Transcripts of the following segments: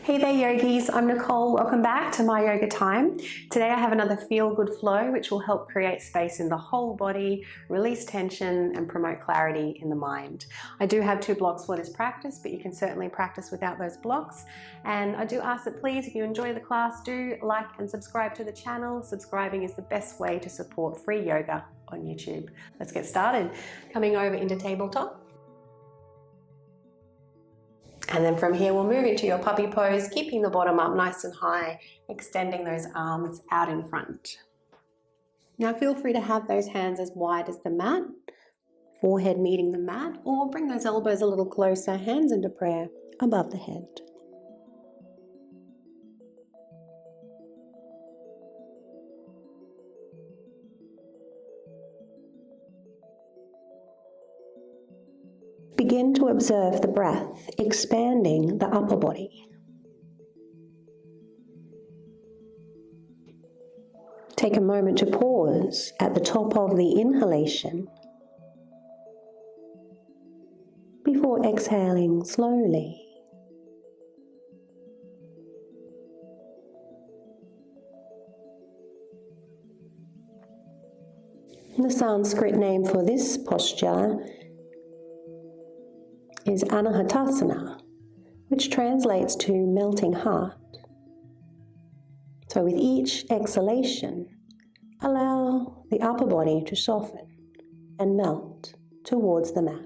Hey there yogis, I'm Nicole. Welcome back to My Yoga Time. Today I have another feel good flow which will help create space in the whole body, release tension and promote clarity in the mind. I do have 2 blocks for this practice, but you can certainly practice without those blocks. And I do ask that please, if you enjoy the class, do like and subscribe to the channel. Subscribing is the best way to support free yoga on YouTube. Let's get started. Coming over into tabletop. And then from here, we'll move into your puppy pose, keeping the bottom up nice and high, extending those arms out in front. Now feel free to have those hands as wide as the mat, forehead meeting the mat, or bring those elbows a little closer, hands into prayer above the head. Begin to observe the breath, expanding the upper body. Take a moment to pause at the top of the inhalation before exhaling slowly. The Sanskrit name for this posture is Anahatasana, which translates to melting heart. So with each exhalation, allow the upper body to soften and melt towards the mat.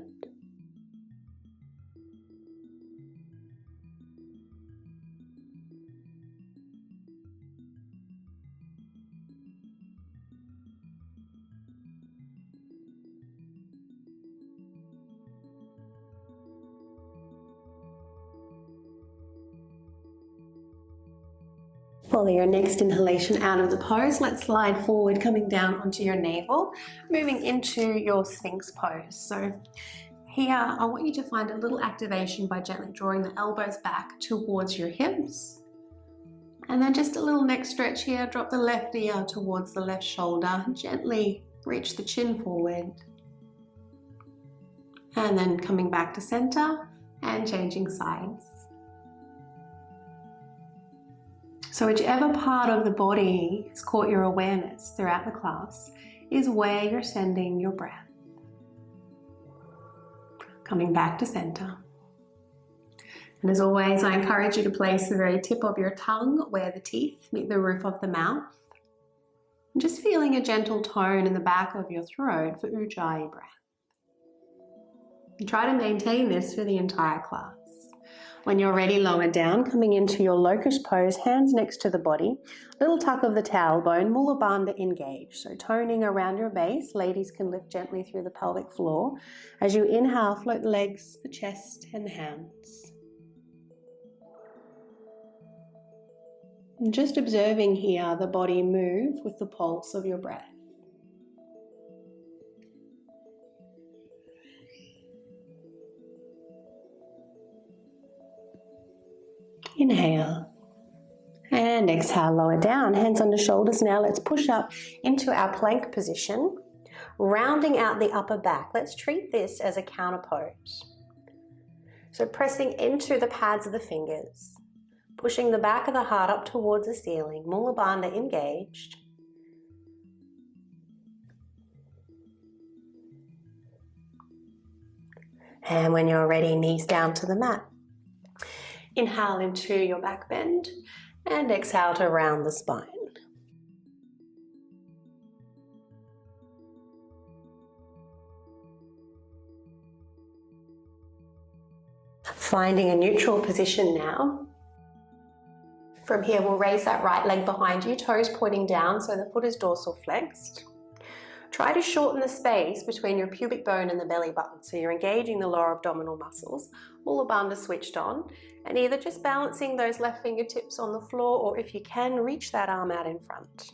Follow your next inhalation out of the pose. Let's slide forward, coming down onto your navel, moving into your Sphinx pose. So here, I want you to find a little activation by gently drawing the elbows back towards your hips. And then just a little neck stretch here. Drop the left ear towards the left shoulder. Gently reach the chin forward. And then coming back to center and changing sides. So whichever part of the body has caught your awareness throughout the class is where you're sending your breath. Coming back to center. And as always, I encourage you to place the very tip of your tongue where the teeth meet the roof of the mouth. And just feeling a gentle tone in the back of your throat for Ujjayi breath. And try to maintain this for the entire class. When you're ready, lower down, coming into your Locust pose, hands next to the body, little tuck of the tailbone, Mula Bandha engaged. So toning around your base, ladies can lift gently through the pelvic floor. As you inhale, float the legs, the chest and the hands. And just observing here the body move with the pulse of your breath. Inhale and exhale, lower down, hands under shoulders. Now let's push up into our plank position, rounding out the upper back. Let's treat this as a counter pose. So pressing into the pads of the fingers, pushing the back of the heart up towards the ceiling, Mula Bandha engaged. And when you're ready, knees down to the mat. Inhale into your back bend and exhale to round the spine. Finding a neutral position now. From here, we'll raise that right leg behind you, toes pointing down so the foot is dorsal flexed. Try to shorten the space between your pubic bone and the belly button, so you're engaging the lower abdominal muscles. Mula Bandha switched on, and either just balancing those left fingertips on the floor, or if you can, reach that arm out in front.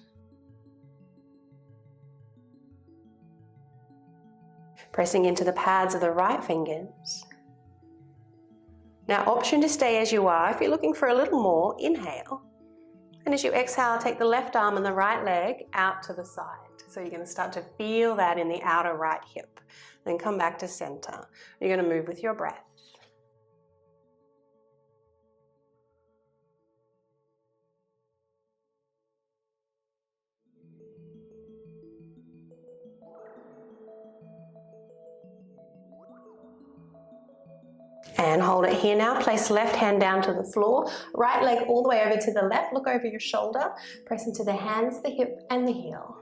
Pressing into the pads of the right fingers. Now, option to stay as you are. If you're looking for a little more, inhale. And as you exhale, take the left arm and the right leg out to the side. So you're going to start to feel that in the outer right hip. Then come back to center. You're going to move with your breath. And hold it here now. Place left hand down to the floor, right leg all the way over to the left. Look over your shoulder, press into the hands, the hip and the heel.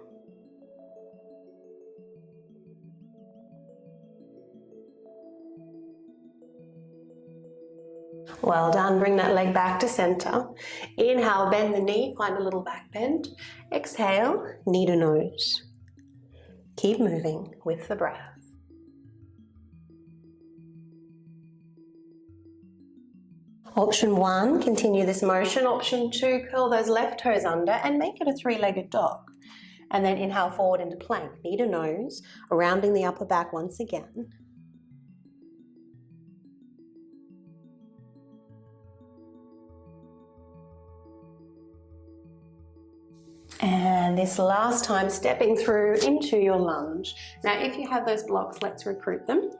Well done. Bring that leg back to center. Inhale, bend the knee, find a little back bend. Exhale, knee to nose. Keep moving with the breath. Option 1, continue this motion. Option 2, curl those left toes under and make it a three-legged dog. And then inhale forward into plank, knee to nose, rounding the upper back once again. And this last time, stepping through into your lunge. Now, if you have those blocks, let's recruit them.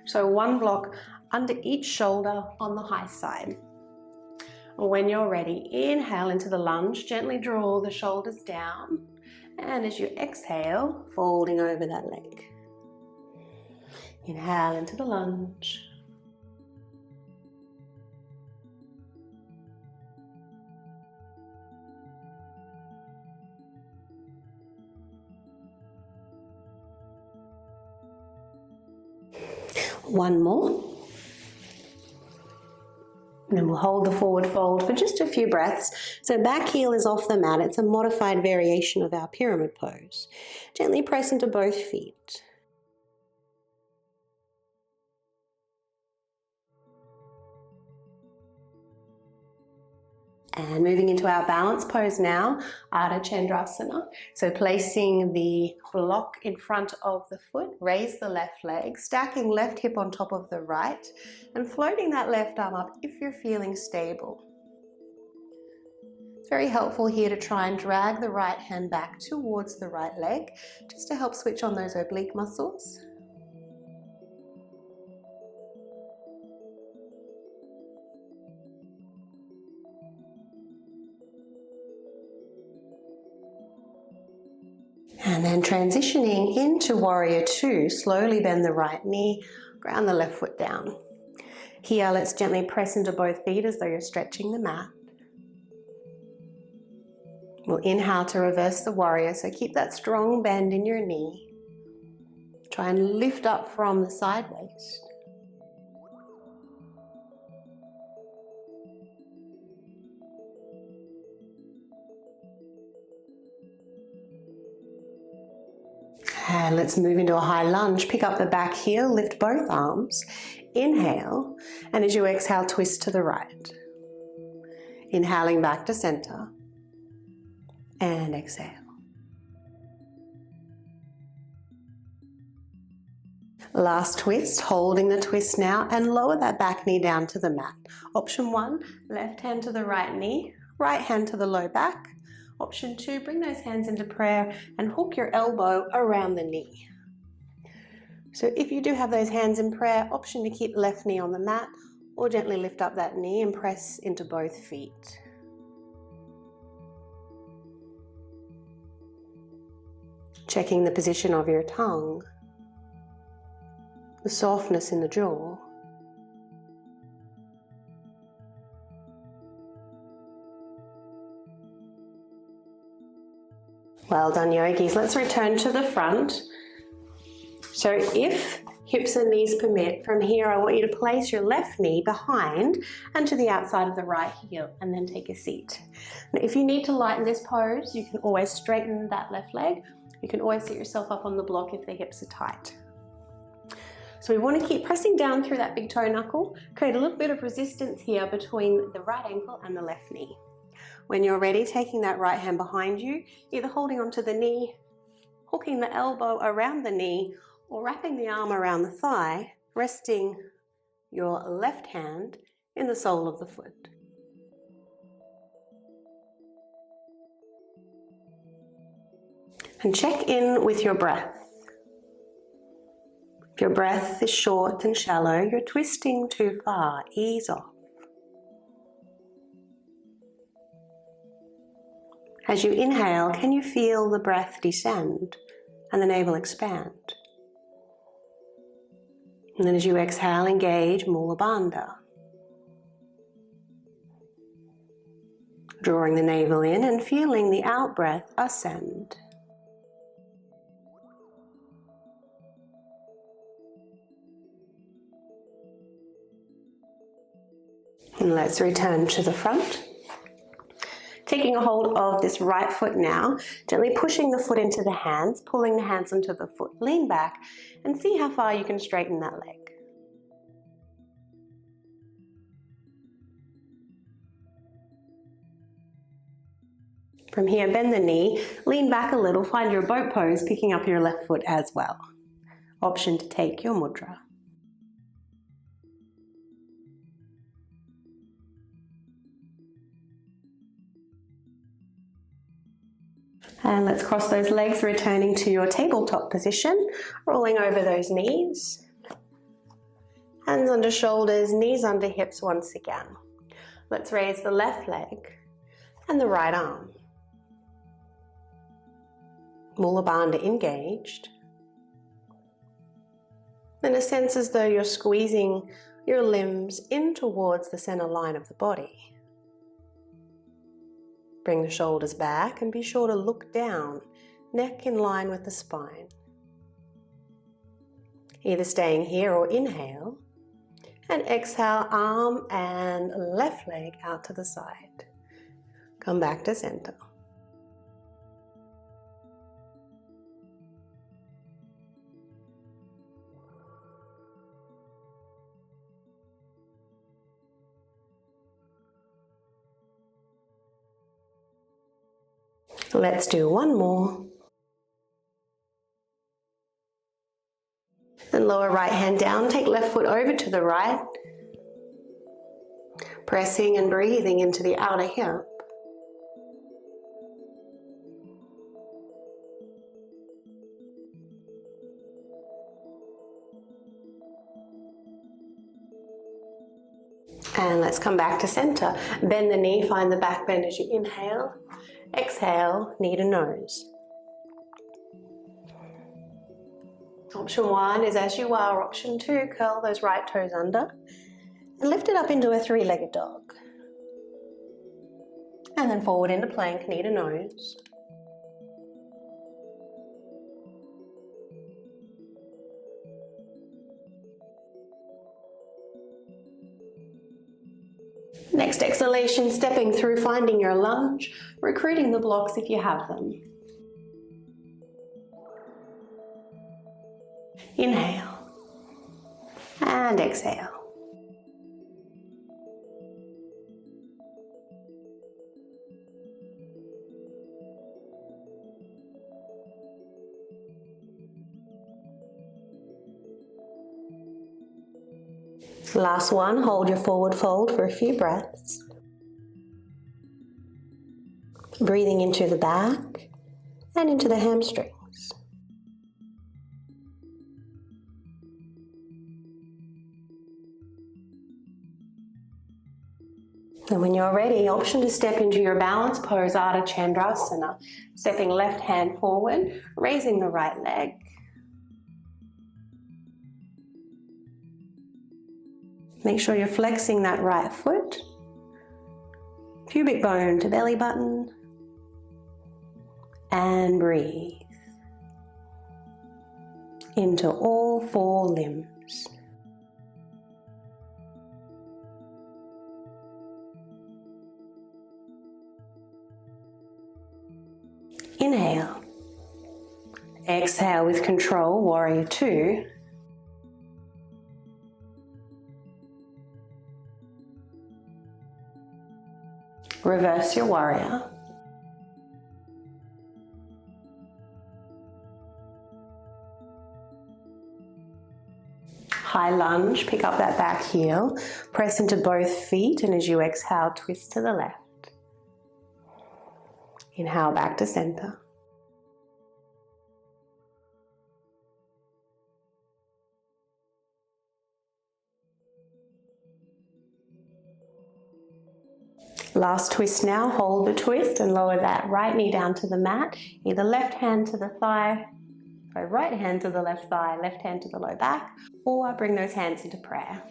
So one block under each shoulder on the high side. When you're ready, inhale into the lunge, gently draw the shoulders down. And as you exhale, folding over that leg. Inhale into the lunge. One more. And then we'll hold the forward fold for just a few breaths. So back heel is off the mat. It's a modified variation of our pyramid pose. Gently press into both feet. And moving into our balance pose now, Ardha Chandrasana. So placing the block in front of the foot, raise the left leg, stacking left hip on top of the right, and floating that left arm up if you're feeling stable. It's very helpful here to try and drag the right hand back towards the right leg, just to help switch on those oblique muscles. And then transitioning into Warrior Two, slowly bend the right knee, ground the left foot down. Here, let's gently press into both feet as though you're stretching the mat. We'll inhale to reverse the warrior, so keep that strong bend in your knee. Try and lift up from the side waist. And let's move into a high lunge. Pick up the back heel, lift both arms. Inhale, and as you exhale, twist to the right. Inhaling back to center. And exhale. Last twist, holding the twist now, and lower that back knee down to the mat. Option 1, left hand to the right knee, right hand to the low back. Option 2, bring those hands into prayer and hook your elbow around the knee. So if you do have those hands in prayer, option to keep left knee on the mat or gently lift up that knee and press into both feet. Checking the position of your tongue, the softness in the jaw. Well done, yogis. Let's return to the front. So if hips and knees permit, from here I want you to place your left knee behind and to the outside of the right heel, and then take a seat. Now, if you need to lighten this pose, you can always straighten that left leg. You can always sit yourself up on the block if the hips are tight. So we want to keep pressing down through that big toe knuckle, create a little bit of resistance here between the right ankle and the left knee. When you're ready, taking that right hand behind you, either holding onto the knee, hooking the elbow around the knee, or wrapping the arm around the thigh, resting your left hand in the sole of the foot. And check in with your breath. If your breath is short and shallow, you're twisting too far. Ease off. As you inhale, can you feel the breath descend and the navel expand? And then as you exhale, engage Mula Bandha. Drawing the navel in and feeling the out-breath ascend. And let's return to the front. Taking a hold of this right foot now, gently pushing the foot into the hands, pulling the hands onto the foot, lean back and see how far you can straighten that leg. From here, bend the knee, lean back a little, find your boat pose, picking up your left foot as well. Option to take your mudra. And let's cross those legs, returning to your tabletop position, rolling over those knees. Hands under shoulders, knees under hips once again. Let's raise the left leg and the right arm. Mula Bandha engaged. And a sense as though you're squeezing your limbs in towards the center line of the body. Bring the shoulders back and be sure to look down, neck in line with the spine. Either staying here or inhale, and exhale, arm and left leg out to the side. Come back to center. Let's do one more. Then lower right hand down, take left foot over to the right. Pressing and breathing into the outer hip. And let's come back to center. Bend the knee, find the back bend as you inhale. Exhale, knee to nose. Option 1 is as you are. Option 2, curl those right toes under and lift it up into a three-legged dog. And then forward into plank, knee to nose. Next exhalation, stepping through, finding your lunge, recruiting the blocks if you have them. Inhale and exhale. Last one, hold your forward fold for a few breaths. Breathing into the back and into the hamstrings. And when you're ready, option to step into your balance pose, Ardha Chandrasana. Stepping left hand forward, raising the right leg. Make sure you're flexing that right foot. Pubic bone to belly button. And breathe into all four limbs. Inhale. Exhale with control, warrior 2. Reverse your warrior. High lunge, pick up that back heel, press into both feet, and as you exhale, twist to the left. Inhale back to center. Last twist now, hold the twist and lower that right knee down to the mat, either left hand to the thigh Go right hand to the left thigh, left hand to the low back, or bring those hands into prayer.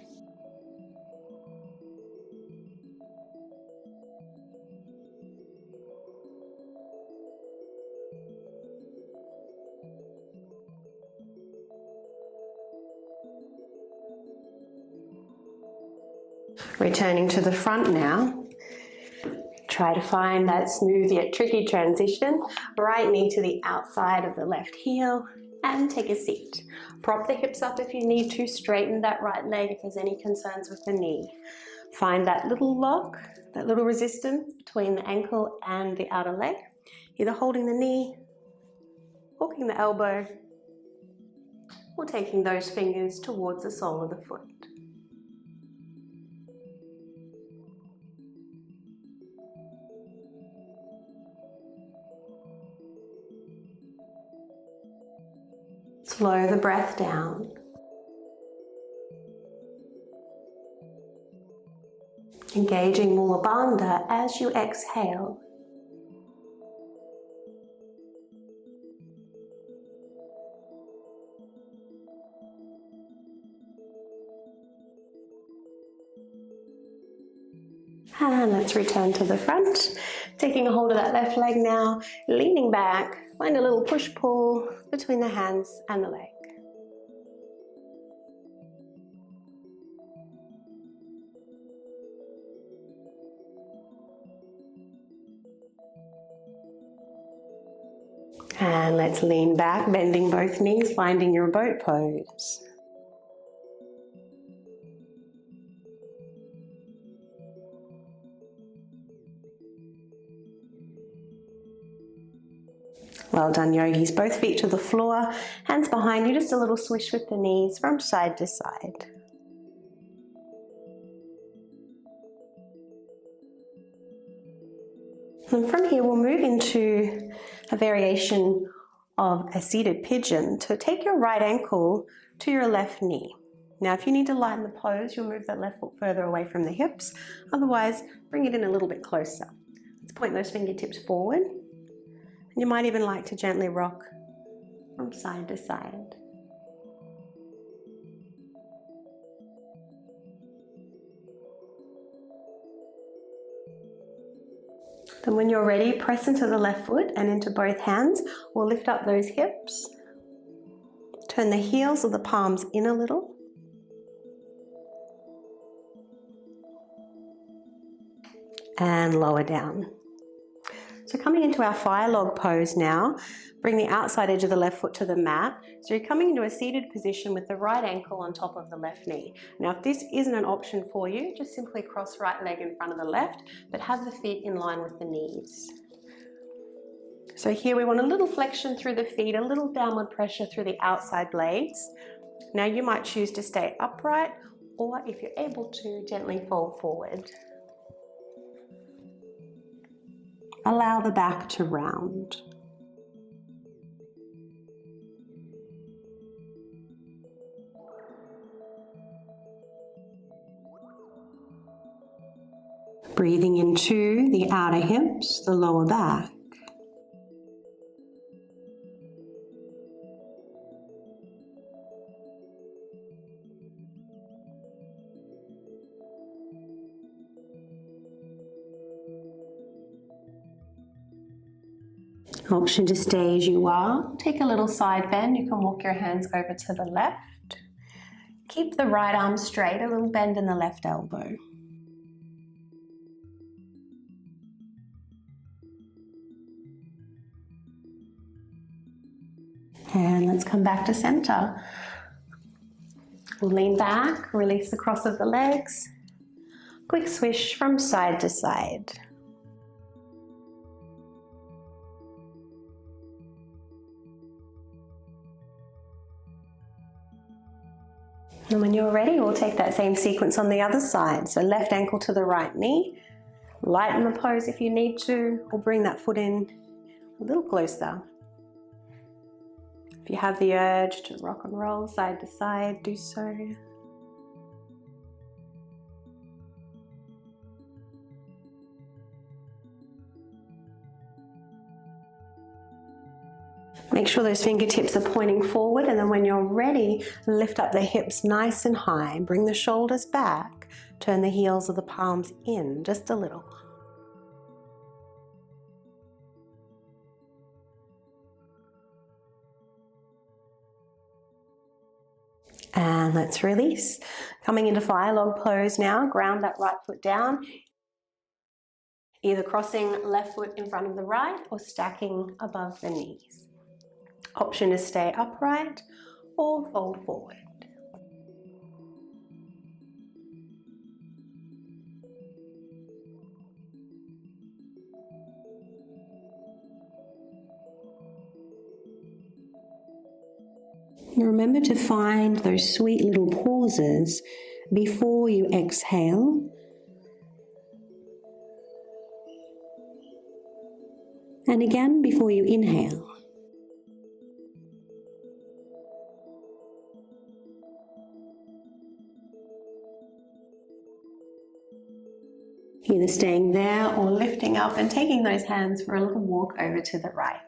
Returning to the front now. Try to find that smooth yet tricky transition. Right knee to the outside of the left heel and take a seat. Prop the hips up if you need to, straighten that right leg if there's any concerns with the knee. Find that little lock, that little resistance between the ankle and the outer leg, either holding the knee, hooking the elbow, or taking those fingers towards the sole of the foot. Slow the breath down. Engaging Mula Bandha as you exhale. And let's return to the front. Taking a hold of that left leg now, leaning back, find a little push-pull between the hands and the leg. And let's lean back, bending both knees, finding your boat pose. Well done, yogis. Both feet to the floor, hands behind you, just a little swish with the knees from side to side. And from here, we'll move into a variation of a seated pigeon. So take your right ankle to your left knee. Now, if you need to lighten the pose, you'll move that left foot further away from the hips. Otherwise, bring it in a little bit closer. Let's point those fingertips forward. And you might even like to gently rock from side to side. Then when you're ready, press into the left foot and into both hands. We'll lift up those hips. Turn the heels of the palms in a little. And lower down. So coming into our fire log pose now, bring the outside edge of the left foot to the mat. So you're coming into a seated position with the right ankle on top of the left knee. Now, if this isn't an option for you, just simply cross right leg in front of the left, but have the feet in line with the knees. So here we want a little flexion through the feet, a little downward pressure through the outside blades. Now you might choose to stay upright, or if you're able to, gently fold forward. Allow the back to round. Breathing into the outer hips, the lower back. Option to stay as you are. Take a little side bend. You can walk your hands over to the left. Keep the right arm straight, a little bend in the left elbow. And let's come back to center. We'll lean back, release the cross of the legs. Quick swish from side to side. And when you're ready, we'll take that same sequence on the other side. So left ankle to the right knee. Lighten the pose if you need to, or bring that foot in a little closer. If you have the urge to rock and roll side to side, do so. Make sure those fingertips are pointing forward, and then when you're ready, lift up the hips nice and high. Bring the shoulders back. Turn the heels of the palms in just a little. And let's release. Coming into fire log pose now. Ground that right foot down. Either crossing left foot in front of the right or stacking above the knees. Option is stay upright or fold forward. Remember to find those sweet little pauses before you exhale. And again before you inhale. Either staying there or lifting up and taking those hands for a little walk over to the right.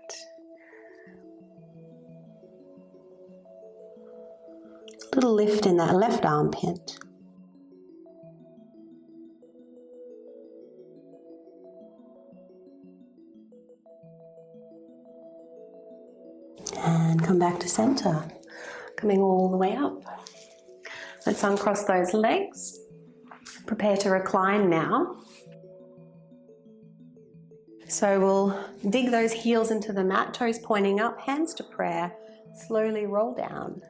Little lift in that left armpit. And come back to center, coming all the way up. Let's uncross those legs. Prepare to recline now. So we'll dig those heels into the mat, toes pointing up, hands to prayer. Slowly roll down.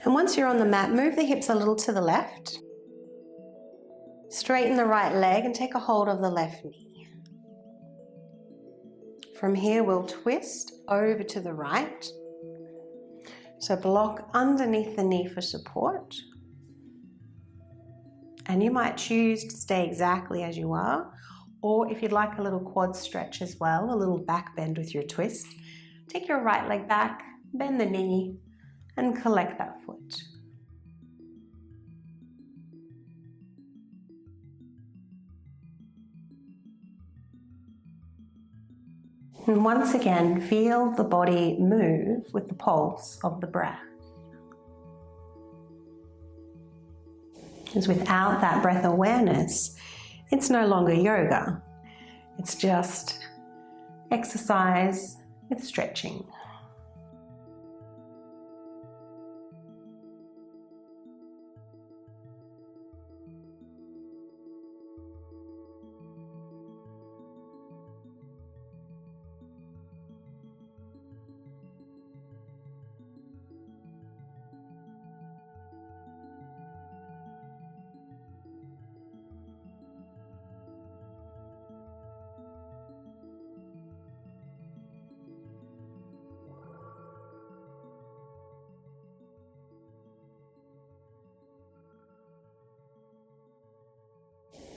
And once you're on the mat, move the hips a little to the left. Straighten the right leg and take a hold of the left knee. From here, we'll twist over to the right. So block underneath the knee for support. And you might choose to stay exactly as you are, or if you'd like a little quad stretch as well, a little back bend with your twist, take your right leg back, bend the knee, and collect that foot. And once again, feel the body move with the pulse of the breath. Because without that breath awareness, it's no longer yoga. It's just exercise with stretching.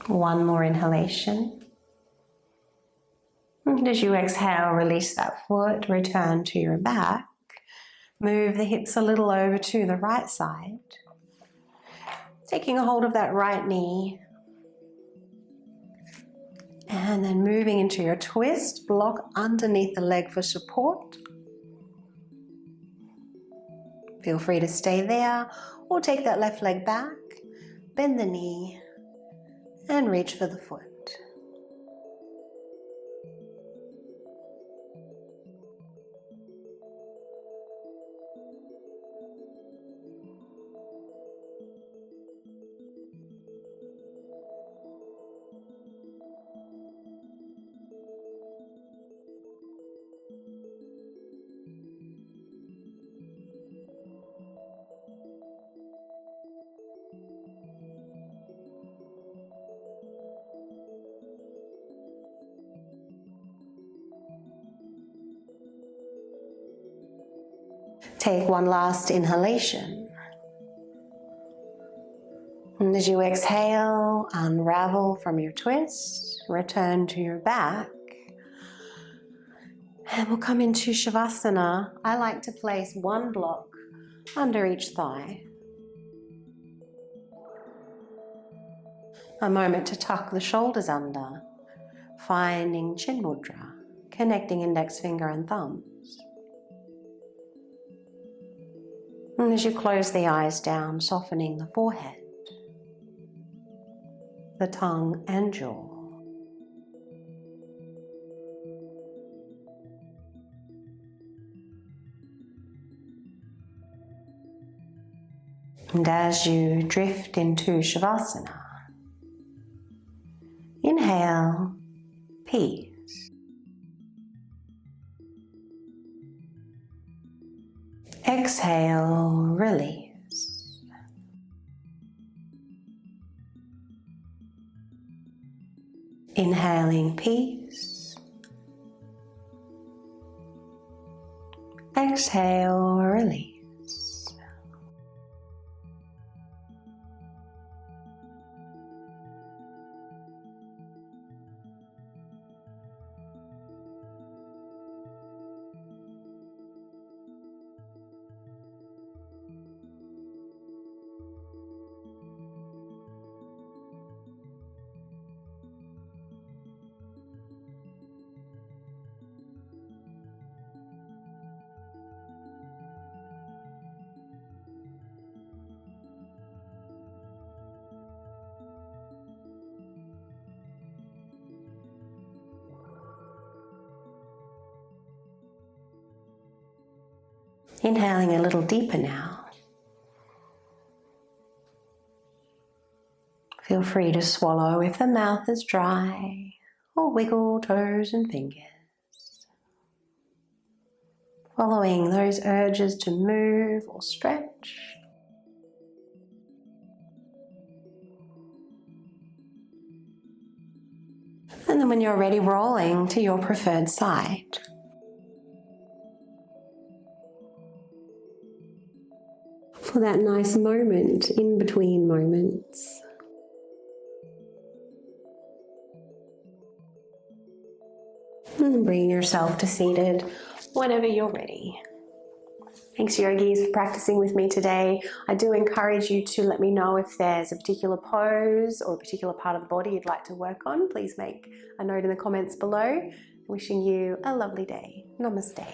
One more inhalation. And as you exhale, release that foot, return to your back. Move the hips a little over to the right side. Taking a hold of that right knee. And then moving into your twist, block underneath the leg for support. Feel free to stay there or take that left leg back, bend the knee, and reach for the foot. Take one last inhalation. And as you exhale, unravel from your twist, return to your back. And we'll come into Savasana. I like to place one block under each thigh. A moment to tuck the shoulders under, finding chin mudra, connecting index finger and thumbs. And as you close the eyes down, softening the forehead, the tongue and jaw. And as you drift into Savasana, inhale, peace. Exhale, release. Inhaling peace. Exhale, release. Inhaling a little deeper now. Feel free to swallow if the mouth is dry, or wiggle toes and fingers. Following those urges to move or stretch. And then when you're ready, rolling to your preferred side. For that nice moment, in between moments. And bring yourself to seated whenever you're ready. Thanks, yogis, for practicing with me today. I do encourage you to let me know if there's a particular pose or a particular part of the body you'd like to work on. Please make a note in the comments below. Wishing you a lovely day. Namaste.